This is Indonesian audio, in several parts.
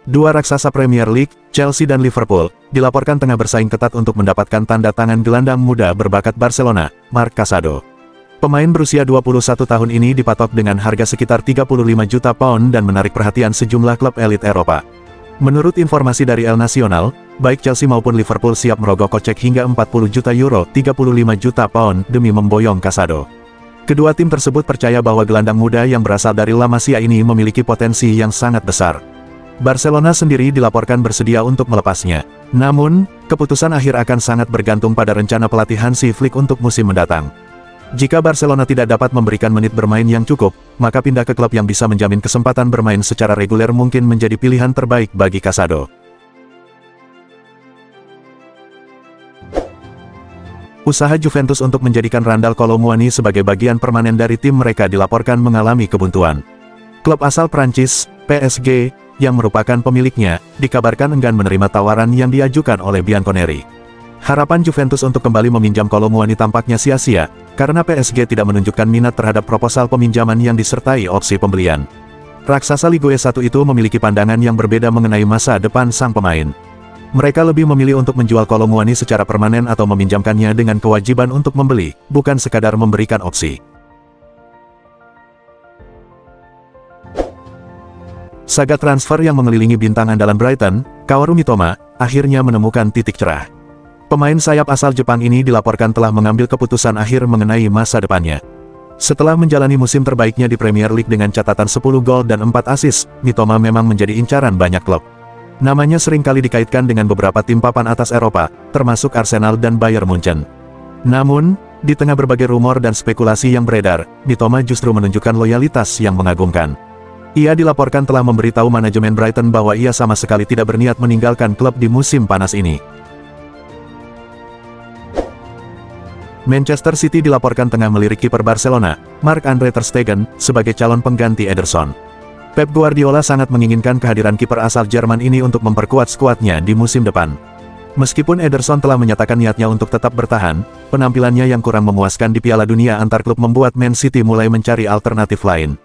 Dua raksasa Premier League, Chelsea dan Liverpool, dilaporkan tengah bersaing ketat untuk mendapatkan tanda tangan gelandang muda berbakat Barcelona, Marc Casado. Pemain berusia 21 tahun ini dipatok dengan harga sekitar 35 juta pound dan menarik perhatian sejumlah klub elit Eropa. Menurut informasi dari El Nacional, baik Chelsea maupun Liverpool siap merogoh kocek hingga 40 juta euro, 35 juta pound demi memboyong Casado. Kedua tim tersebut percaya bahwa gelandang muda yang berasal dari La Masia ini memiliki potensi yang sangat besar. Barcelona sendiri dilaporkan bersedia untuk melepasnya. Namun, keputusan akhir akan sangat bergantung pada rencana pelatih Hansi Flick untuk musim mendatang. Jika Barcelona tidak dapat memberikan menit bermain yang cukup, maka pindah ke klub yang bisa menjamin kesempatan bermain secara reguler mungkin menjadi pilihan terbaik bagi Casado. Usaha Juventus untuk menjadikan Randal Kolo Muani sebagai bagian permanen dari tim mereka dilaporkan mengalami kebuntuan. Klub asal Prancis, PSG, yang merupakan pemiliknya, dikabarkan enggan menerima tawaran yang diajukan oleh Bianconeri. Harapan Juventus untuk kembali meminjam Kolo Muani tampaknya sia-sia, karena PSG tidak menunjukkan minat terhadap proposal peminjaman yang disertai opsi pembelian. Raksasa Ligue 1 itu memiliki pandangan yang berbeda mengenai masa depan sang pemain. Mereka lebih memilih untuk menjual Kolo Muani secara permanen atau meminjamkannya dengan kewajiban untuk membeli, bukan sekadar memberikan opsi. Saga transfer yang mengelilingi bintang andalan Brighton, Kaoru Mitoma, akhirnya menemukan titik cerah. Pemain sayap asal Jepang ini dilaporkan telah mengambil keputusan akhir mengenai masa depannya. Setelah menjalani musim terbaiknya di Premier League dengan catatan 10 gol dan 4 assist, Mitoma memang menjadi incaran banyak klub. Namanya seringkali dikaitkan dengan beberapa tim papan atas Eropa, termasuk Arsenal dan Bayern Munchen. Namun, di tengah berbagai rumor dan spekulasi yang beredar, Mitoma justru menunjukkan loyalitas yang mengagumkan. Ia dilaporkan telah memberitahu manajemen Brighton bahwa ia sama sekali tidak berniat meninggalkan klub di musim panas ini. Manchester City dilaporkan tengah melirik kiper Barcelona, Marc-Andre ter Stegen, sebagai calon pengganti Ederson. Pep Guardiola sangat menginginkan kehadiran kiper asal Jerman ini untuk memperkuat skuadnya di musim depan. Meskipun Ederson telah menyatakan niatnya untuk tetap bertahan, penampilannya yang kurang memuaskan di Piala Dunia antar klub membuat Man City mulai mencari alternatif lain.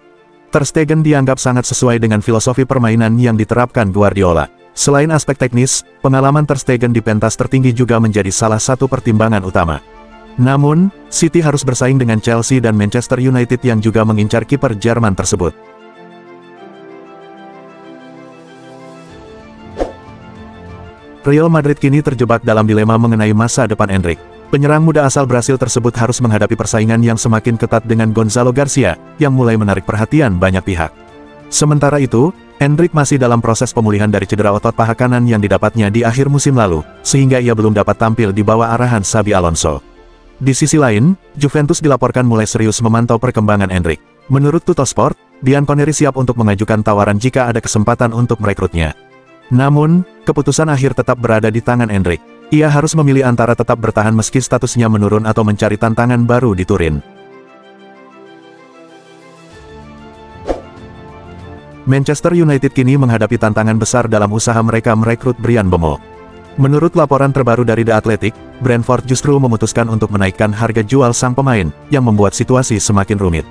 Ter Stegen dianggap sangat sesuai dengan filosofi permainan yang diterapkan Guardiola. Selain aspek teknis, pengalaman Ter Stegen di pentas tertinggi juga menjadi salah satu pertimbangan utama. Namun, City harus bersaing dengan Chelsea dan Manchester United yang juga mengincar kiper Jerman tersebut. Real Madrid kini terjebak dalam dilema mengenai masa depan Endrick. Penyerang muda asal Brasil tersebut harus menghadapi persaingan yang semakin ketat dengan Gonzalo Garcia, yang mulai menarik perhatian banyak pihak. Sementara itu, Endrick masih dalam proses pemulihan dari cedera otot paha kanan yang didapatnya di akhir musim lalu, sehingga ia belum dapat tampil di bawah arahan Xabi Alonso. Di sisi lain, Juventus dilaporkan mulai serius memantau perkembangan Endrick. Menurut Tuttosport, Bianconeri siap untuk mengajukan tawaran jika ada kesempatan untuk merekrutnya. Namun, keputusan akhir tetap berada di tangan Endrick. Ia harus memilih antara tetap bertahan meski statusnya menurun atau mencari tantangan baru di Turin. Manchester United kini menghadapi tantangan besar dalam usaha mereka merekrut Bryan Mbeumo. Menurut laporan terbaru dari The Athletic, Brentford justru memutuskan untuk menaikkan harga jual sang pemain, yang membuat situasi semakin rumit.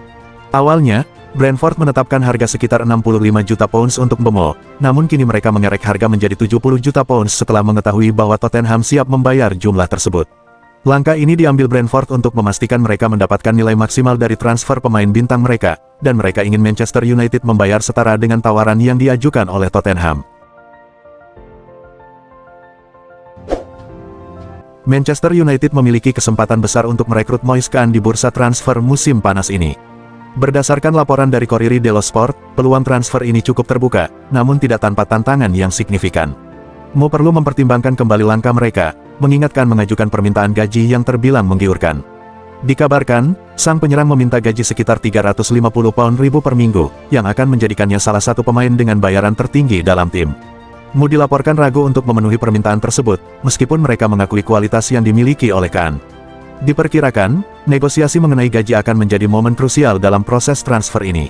Awalnya, Brentford menetapkan harga sekitar 65 juta pounds untuk Mbeumo, namun kini mereka mengerek harga menjadi 70 juta pounds setelah mengetahui bahwa Tottenham siap membayar jumlah tersebut. Langkah ini diambil Brentford untuk memastikan mereka mendapatkan nilai maksimal dari transfer pemain bintang mereka, dan mereka ingin Manchester United membayar setara dengan tawaran yang diajukan oleh Tottenham. Manchester United memiliki kesempatan besar untuk merekrut Moise Kean di bursa transfer musim panas ini. Berdasarkan laporan dari Corriere dello Sport, peluang transfer ini cukup terbuka, namun tidak tanpa tantangan yang signifikan. Mo perlu mempertimbangkan kembali langkah mereka, mengingatkan mengajukan permintaan gaji yang terbilang menggiurkan. Dikabarkan, sang penyerang meminta gaji sekitar 350 pound ribu per minggu, yang akan menjadikannya salah satu pemain dengan bayaran tertinggi dalam tim. Mo dilaporkan ragu untuk memenuhi permintaan tersebut, meskipun mereka mengakui kualitas yang dimiliki oleh Kean. Diperkirakan, negosiasi mengenai gaji akan menjadi momen krusial dalam proses transfer ini.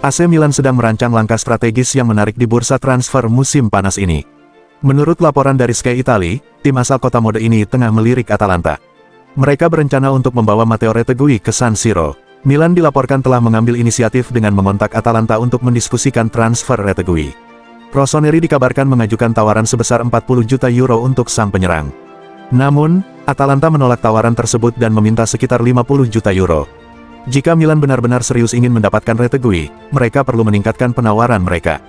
AC Milan sedang merancang langkah strategis yang menarik di bursa transfer musim panas ini. Menurut laporan dari Sky Italia, tim asal kota mode ini tengah melirik Atalanta. Mereka berencana untuk membawa Matteo Retegui ke San Siro. Milan dilaporkan telah mengambil inisiatif dengan mengontak Atalanta untuk mendiskusikan transfer Retegui. Rossoneri dikabarkan mengajukan tawaran sebesar 40 juta euro untuk sang penyerang. Namun, Atalanta menolak tawaran tersebut dan meminta sekitar 50 juta euro. Jika Milan benar-benar serius ingin mendapatkan Retegui, mereka perlu meningkatkan penawaran mereka.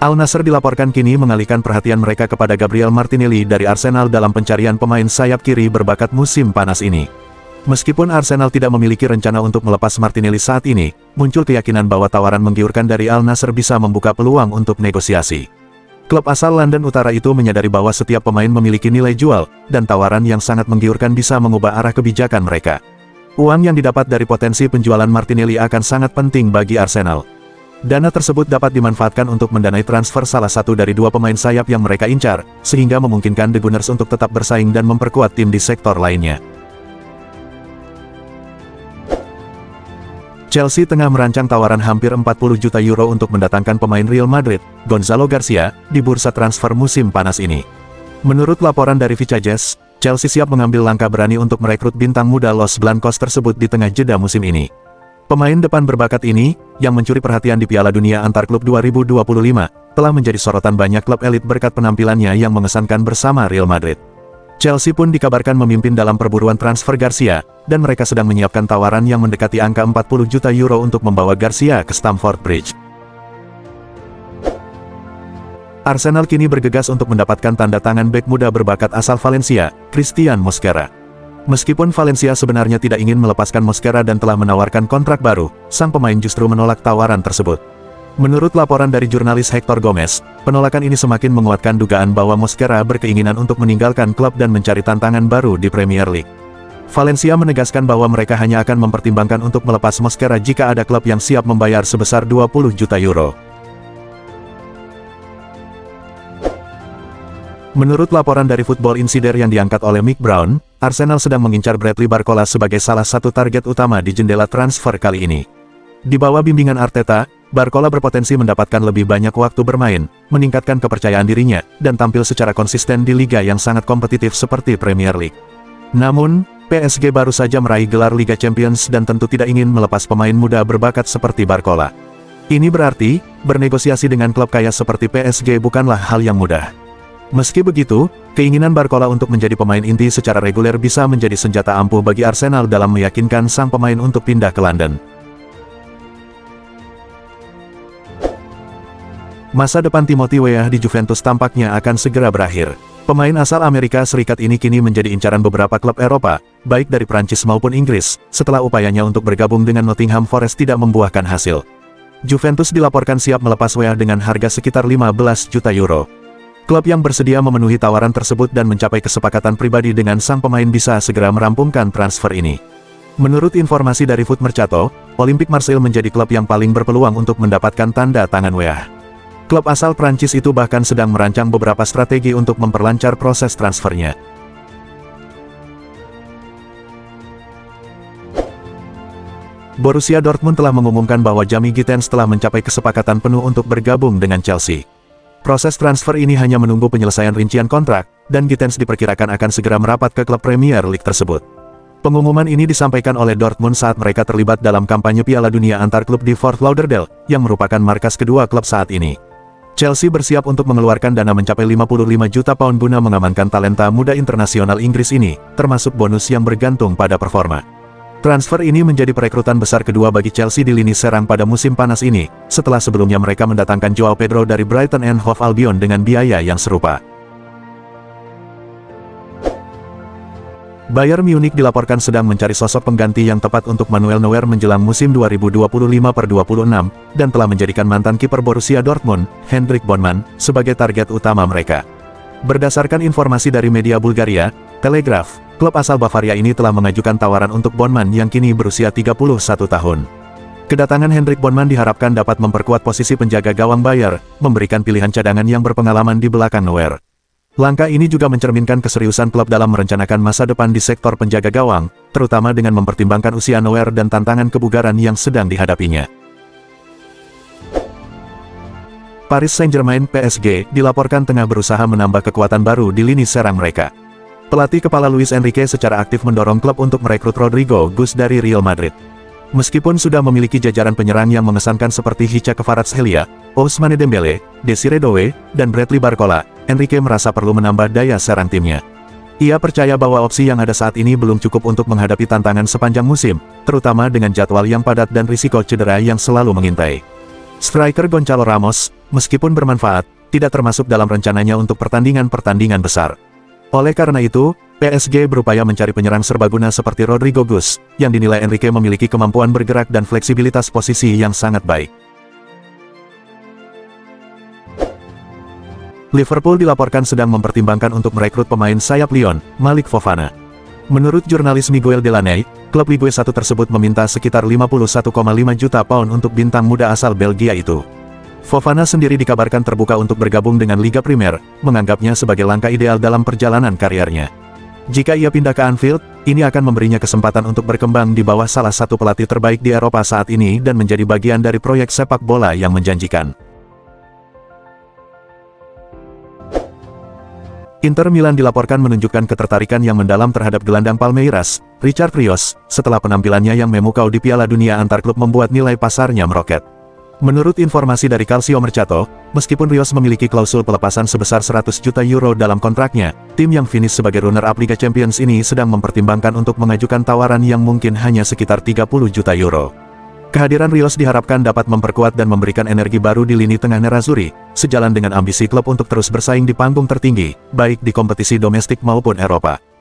Al Nassr dilaporkan kini mengalihkan perhatian mereka kepada Gabriel Martinelli dari Arsenal dalam pencarian pemain sayap kiri berbakat musim panas ini. Meskipun Arsenal tidak memiliki rencana untuk melepas Martinelli saat ini, muncul keyakinan bahwa tawaran menggiurkan dari Al Nassr bisa membuka peluang untuk negosiasi. Klub asal London Utara itu menyadari bahwa setiap pemain memiliki nilai jual, dan tawaran yang sangat menggiurkan bisa mengubah arah kebijakan mereka. Uang yang didapat dari potensi penjualan Martinelli akan sangat penting bagi Arsenal. Dana tersebut dapat dimanfaatkan untuk mendanai transfer salah satu dari dua pemain sayap yang mereka incar, sehingga memungkinkan The Gunners untuk tetap bersaing dan memperkuat tim di sektor lainnya. Chelsea tengah merancang tawaran hampir 40 juta euro untuk mendatangkan pemain Real Madrid, Gonzalo Garcia, di bursa transfer musim panas ini. Menurut laporan dari Vicajes, Chelsea siap mengambil langkah berani untuk merekrut bintang muda Los Blancos tersebut di tengah jeda musim ini. Pemain depan berbakat ini, yang mencuri perhatian di Piala Dunia Antar Klub 2025, telah menjadi sorotan banyak klub elit berkat penampilannya yang mengesankan bersama Real Madrid. Chelsea pun dikabarkan memimpin dalam perburuan transfer Garcia, dan mereka sedang menyiapkan tawaran yang mendekati angka 40 juta euro untuk membawa Garcia ke Stamford Bridge. Arsenal kini bergegas untuk mendapatkan tanda tangan bek muda berbakat asal Valencia, Christian Mosquera. Meskipun Valencia sebenarnya tidak ingin melepaskan Mosquera dan telah menawarkan kontrak baru, sang pemain justru menolak tawaran tersebut. Menurut laporan dari jurnalis Hector Gomez, penolakan ini semakin menguatkan dugaan bahwa Mosquera berkeinginan untuk meninggalkan klub dan mencari tantangan baru di Premier League. Valencia menegaskan bahwa mereka hanya akan mempertimbangkan untuk melepas Mosquera jika ada klub yang siap membayar sebesar 20 juta euro. Menurut laporan dari Football Insider yang diangkat oleh Mick Brown, Arsenal sedang mengincar Bradley Barcola sebagai salah satu target utama di jendela transfer kali ini. Di bawah bimbingan Arteta, Barcola berpotensi mendapatkan lebih banyak waktu bermain, meningkatkan kepercayaan dirinya, dan tampil secara konsisten di liga yang sangat kompetitif seperti Premier League. Namun, PSG baru saja meraih gelar Liga Champions dan tentu tidak ingin melepas pemain muda berbakat seperti Barcola. Ini berarti, bernegosiasi dengan klub kaya seperti PSG bukanlah hal yang mudah. Meski begitu, keinginan Barcola untuk menjadi pemain inti secara reguler bisa menjadi senjata ampuh bagi Arsenal dalam meyakinkan sang pemain untuk pindah ke London. Masa depan Timothy Weah di Juventus tampaknya akan segera berakhir. Pemain asal Amerika Serikat ini kini menjadi incaran beberapa klub Eropa, baik dari Prancis maupun Inggris, setelah upayanya untuk bergabung dengan Nottingham Forest tidak membuahkan hasil. Juventus dilaporkan siap melepas Weah dengan harga sekitar 15 juta euro. Klub yang bersedia memenuhi tawaran tersebut dan mencapai kesepakatan pribadi dengan sang pemain bisa segera merampungkan transfer ini. Menurut informasi dari Foot Mercato, Olympique Marseille menjadi klub yang paling berpeluang untuk mendapatkan tanda tangan Weah. Klub asal Prancis itu bahkan sedang merancang beberapa strategi untuk memperlancar proses transfernya. Borussia Dortmund telah mengumumkan bahwa Jamie Gittens telah mencapai kesepakatan penuh untuk bergabung dengan Chelsea. Proses transfer ini hanya menunggu penyelesaian rincian kontrak, dan Gittens diperkirakan akan segera merapat ke klub Premier League tersebut. Pengumuman ini disampaikan oleh Dortmund saat mereka terlibat dalam kampanye Piala Dunia antar klub di Fort Lauderdale, yang merupakan markas kedua klub saat ini. Chelsea bersiap untuk mengeluarkan dana mencapai 55 juta pound guna mengamankan talenta muda internasional Inggris ini, termasuk bonus yang bergantung pada performa. Transfer ini menjadi perekrutan besar kedua bagi Chelsea di lini serang pada musim panas ini, setelah sebelumnya mereka mendatangkan Joao Pedro dari Brighton and Hove Albion dengan biaya yang serupa. Bayern Munich dilaporkan sedang mencari sosok pengganti yang tepat untuk Manuel Neuer menjelang musim 2025-26, dan telah menjadikan mantan kiper Borussia Dortmund, Hendrik Bonnman, sebagai target utama mereka. Berdasarkan informasi dari media Bulgaria, Telegraph, klub asal Bavaria ini telah mengajukan tawaran untuk Bonnman yang kini berusia 31 tahun. Kedatangan Hendrik Bonnman diharapkan dapat memperkuat posisi penjaga gawang Bayer, memberikan pilihan cadangan yang berpengalaman di belakang Neuer. Langkah ini juga mencerminkan keseriusan klub dalam merencanakan masa depan di sektor penjaga gawang, terutama dengan mempertimbangkan usia Neuer dan tantangan kebugaran yang sedang dihadapinya. Paris Saint-Germain (PSG) dilaporkan tengah berusaha menambah kekuatan baru di lini serang mereka. Pelatih kepala Luis Enrique secara aktif mendorong klub untuk merekrut Rodrigo Gus dari Real Madrid. Meskipun sudah memiliki jajaran penyerang yang mengesankan seperti Hicha Kvaratskhelia, Ousmane Dembele, Desire Doué, dan Bradley Barcola, Enrique merasa perlu menambah daya serang timnya. Ia percaya bahwa opsi yang ada saat ini belum cukup untuk menghadapi tantangan sepanjang musim, terutama dengan jadwal yang padat dan risiko cedera yang selalu mengintai. Striker Gonçalo Ramos, meskipun bermanfaat, tidak termasuk dalam rencananya untuk pertandingan-pertandingan besar. Oleh karena itu, PSG berupaya mencari penyerang serbaguna seperti Rodrigo Gus, yang dinilai Enrique memiliki kemampuan bergerak dan fleksibilitas posisi yang sangat baik. Liverpool dilaporkan sedang mempertimbangkan untuk merekrut pemain sayap Lyon, Malik Fofana. Menurut jurnalis Miguel Delaney, klub Ligue 1 tersebut meminta sekitar 51,5 juta pound untuk bintang muda asal Belgia itu. Fofana sendiri dikabarkan terbuka untuk bergabung dengan Liga Primer, menganggapnya sebagai langkah ideal dalam perjalanan karirnya. Jika ia pindah ke Anfield, ini akan memberinya kesempatan untuk berkembang di bawah salah satu pelatih terbaik di Eropa saat ini dan menjadi bagian dari proyek sepak bola yang menjanjikan. Inter Milan dilaporkan menunjukkan ketertarikan yang mendalam terhadap gelandang Palmeiras, Richard Rios, setelah penampilannya yang memukau di Piala Dunia antar klub membuat nilai pasarnya meroket. Menurut informasi dari Calcio Mercato, meskipun Rios memiliki klausul pelepasan sebesar 100 juta euro dalam kontraknya, tim yang finish sebagai runner-up Liga Champions ini sedang mempertimbangkan untuk mengajukan tawaran yang mungkin hanya sekitar 30 juta euro. Kehadiran Rios diharapkan dapat memperkuat dan memberikan energi baru di lini tengah Nerazzurri, sejalan dengan ambisi klub untuk terus bersaing di panggung tertinggi, baik di kompetisi domestik maupun Eropa.